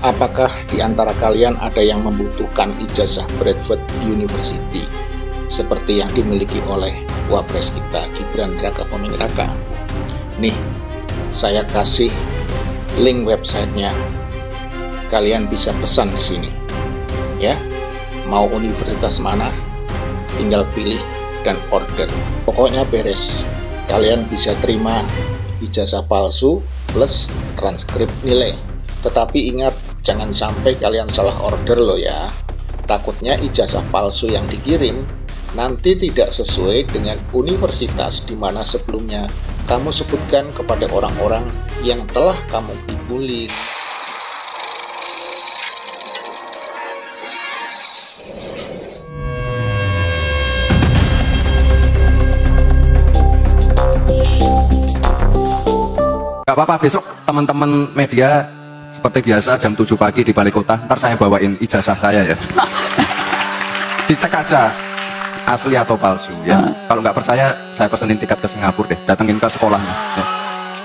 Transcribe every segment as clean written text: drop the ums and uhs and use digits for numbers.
Apakah di antara kalian ada yang membutuhkan ijazah Bradford University seperti yang dimiliki oleh Wapres kita Gibran Rakabuming Raka? Nih, saya kasih link websitenya. Kalian bisa pesan di sini. Ya, mau universitas mana? Tinggal pilih dan order. Pokoknya beres. Kalian bisa terima ijazah palsu plus transkrip nilai. Tetapi ingat, jangan sampai kalian salah order loh ya. Takutnya ijazah palsu yang dikirim nanti tidak sesuai dengan universitas di mana sebelumnya kamu sebutkan kepada orang-orang yang telah kamu kibulin. Gak apa-apa, besok teman-teman media seperti biasa jam 7 pagi di Balai Kota, ntar saya bawain ijazah saya ya. Dicek aja asli atau palsu ya. Kalau nggak percaya, saya pesenin tiket ke Singapura deh, datengin ke sekolahnya ya.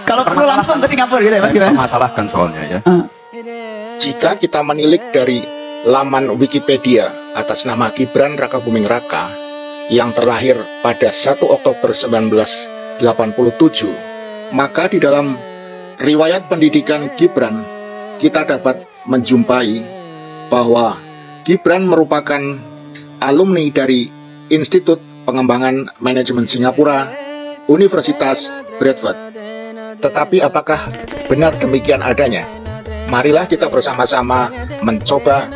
Kalau perlu langsung ke Singapura gitu ya Mas Gibran? Masalahkan soalnya ya. Jika kita menilik dari laman Wikipedia atas nama Gibran Rakabuming Raka yang terlahir pada 1 Oktober 1987, maka di dalam riwayat pendidikan Gibran kita dapat menjumpai bahwa Gibran merupakan alumni dari Institut Pengembangan Manajemen Singapura, Universitas Bradford. Tetapi apakah benar demikian adanya? Marilah kita bersama-sama mencoba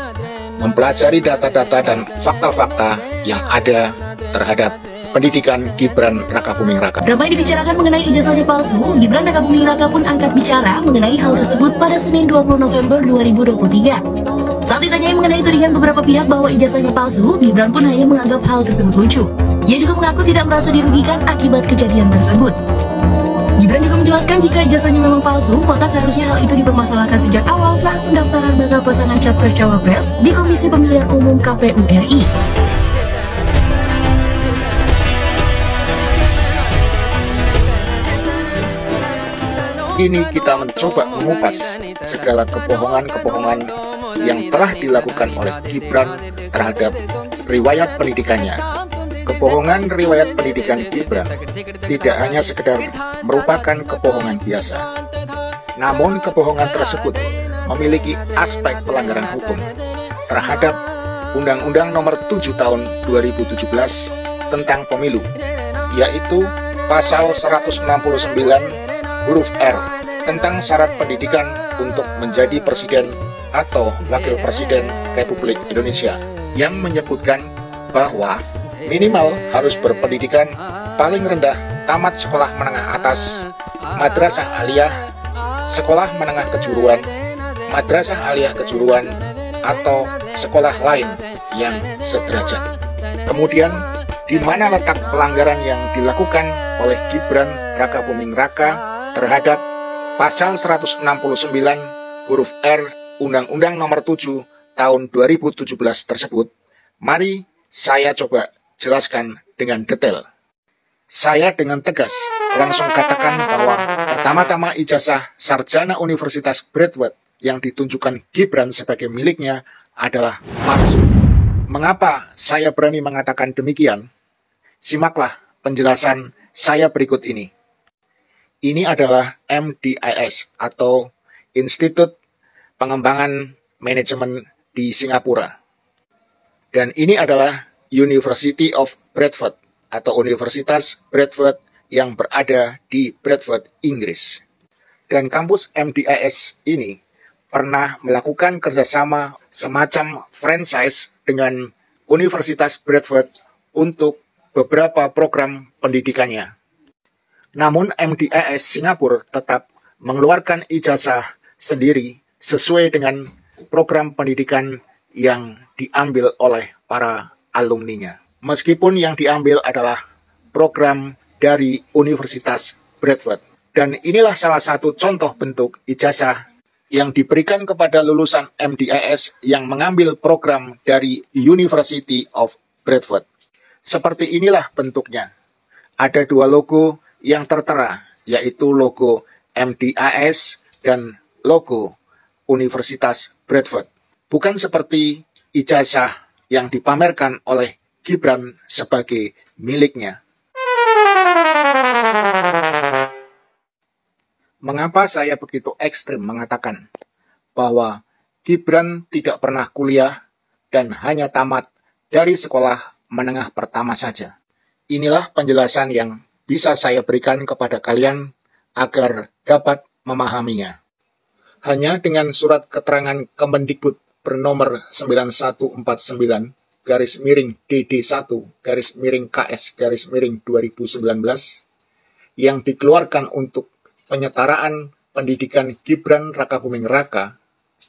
mempelajari data-data dan fakta-fakta yang ada terhadap pendidikan Gibran Rakabuming Raka. Ramai dibicarakan mengenai ijazahnya palsu, Gibran Rakabuming Raka pun angkat bicara mengenai hal tersebut pada Senin 20 November 2023. Saat ditanyai mengenai tudingan beberapa pihak bahwa ijazahnya palsu, Gibran pun hanya menganggap hal tersebut lucu. Ia juga mengaku tidak merasa dirugikan akibat kejadian tersebut. Gibran juga menjelaskan jika ijazahnya memang palsu, maka seharusnya hal itu dipermasalahkan sejak awal saat pendaftaran bakal pasangan Capres-Cawapres di Komisi Pemilihan Umum KPU RI. Ini kita mencoba mengupas segala kebohongan-kebohongan yang telah dilakukan oleh Gibran terhadap riwayat pendidikannya. Kebohongan riwayat pendidikan Gibran tidak hanya sekedar merupakan kebohongan biasa, namun kebohongan tersebut memiliki aspek pelanggaran hukum terhadap Undang-Undang Nomor 7 Tahun 2017 tentang Pemilu, yaitu Pasal 169 huruf R tentang syarat pendidikan untuk menjadi presiden atau wakil presiden Republik Indonesia, yang menyebutkan bahwa minimal harus berpendidikan paling rendah tamat sekolah menengah atas, madrasah aliyah, sekolah menengah kejuruan, madrasah aliyah kejuruan, atau sekolah lain yang sederajat. Kemudian, di mana letak pelanggaran yang dilakukan oleh Gibran Rakabuming Raka terhadap Pasal 169 huruf R Undang-Undang Nomor 7 Tahun 2017 tersebut? Mari saya coba jelaskan dengan detail. Saya dengan tegas langsung katakan bahwa pertama-tama ijazah sarjana Universitas Bradford yang ditunjukkan Gibran sebagai miliknya adalah palsu. Mengapa saya berani mengatakan demikian? Simaklah penjelasan saya berikut ini. Ini adalah MDIS atau Institut Pengembangan Manajemen di Singapura. Dan ini adalah University of Bradford atau Universitas Bradford yang berada di Bradford, Inggris. Dan kampus MDIS ini pernah melakukan kerjasama semacam franchise dengan Universitas Bradford untuk beberapa program pendidikannya. Namun MDIS Singapura tetap mengeluarkan ijazah sendiri sesuai dengan program pendidikan yang diambil oleh para alumninya. Meskipun yang diambil adalah program dari Universitas Bradford. Dan inilah salah satu contoh bentuk ijazah yang diberikan kepada lulusan MDIS yang mengambil program dari University of Bradford. Seperti inilah bentuknya. Ada dua logo yang tertera, yaitu logo MDIS dan logo Universitas Bradford. Bukan seperti ijazah yang dipamerkan oleh Gibran sebagai miliknya. Mengapa saya begitu ekstrim mengatakan bahwa Gibran tidak pernah kuliah dan hanya tamat dari sekolah menengah pertama saja? Inilah penjelasan yang bisa saya berikan kepada kalian agar dapat memahaminya. Hanya dengan surat keterangan Kemendikbud bernomor 91/DD1-KS/KS/2019 yang dikeluarkan untuk penyetaraan pendidikan Gibran Rakabuming Raka,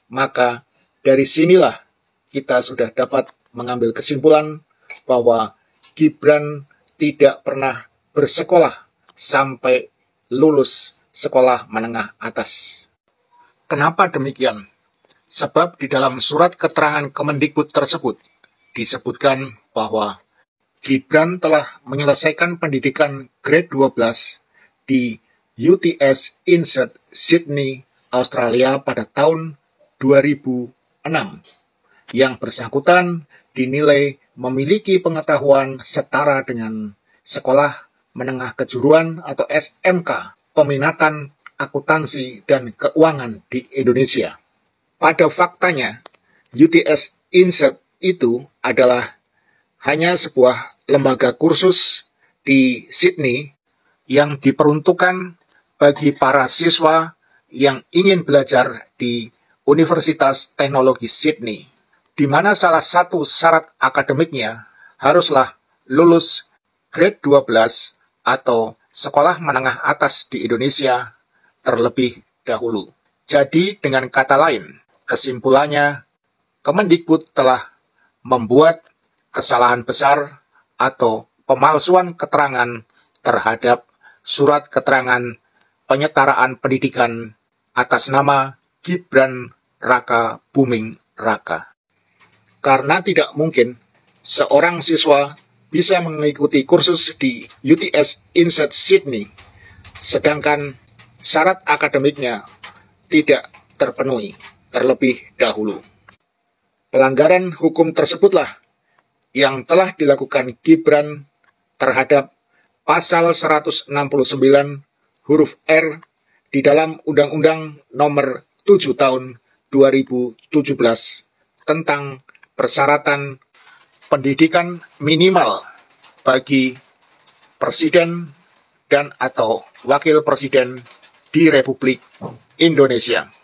maka dari sinilah kita sudah dapat mengambil kesimpulan bahwa Gibran tidak pernah bersekolah sampai lulus sekolah menengah atas. Kenapa demikian? Sebab di dalam surat keterangan Kemendikbud tersebut disebutkan bahwa Gibran telah menyelesaikan pendidikan grade 12 di UTS Insert Sydney, Australia pada tahun 2006. Yang bersangkutan dinilai memiliki pengetahuan setara dengan Sekolah Menengah Kejuruan atau SMK Peminatan Akuntansi dan Keuangan di Indonesia. Pada faktanya, UTS Insert itu adalah hanya sebuah lembaga kursus di Sydney yang diperuntukkan bagi para siswa yang ingin belajar di Universitas Teknologi Sydney, di mana salah satu syarat akademiknya haruslah lulus grade 12 atau sekolah menengah atas di Indonesia terlebih dahulu. Jadi dengan kata lain, kesimpulannya Kemendikbud telah membuat kesalahan besar atau pemalsuan keterangan terhadap surat keterangan penyetaraan pendidikan atas nama Gibran Rakabuming Raka. Karena tidak mungkin seorang siswa bisa mengikuti kursus di UTS Insert Sydney, sedangkan syarat akademiknya tidak terpenuhi terlebih dahulu. Pelanggaran hukum tersebutlah yang telah dilakukan Gibran terhadap Pasal 169 huruf R di dalam Undang-Undang Nomor 7 Tahun 2017 tentang persyaratan pendidikan minimal bagi Presiden dan atau Wakil Presiden di Republik Indonesia.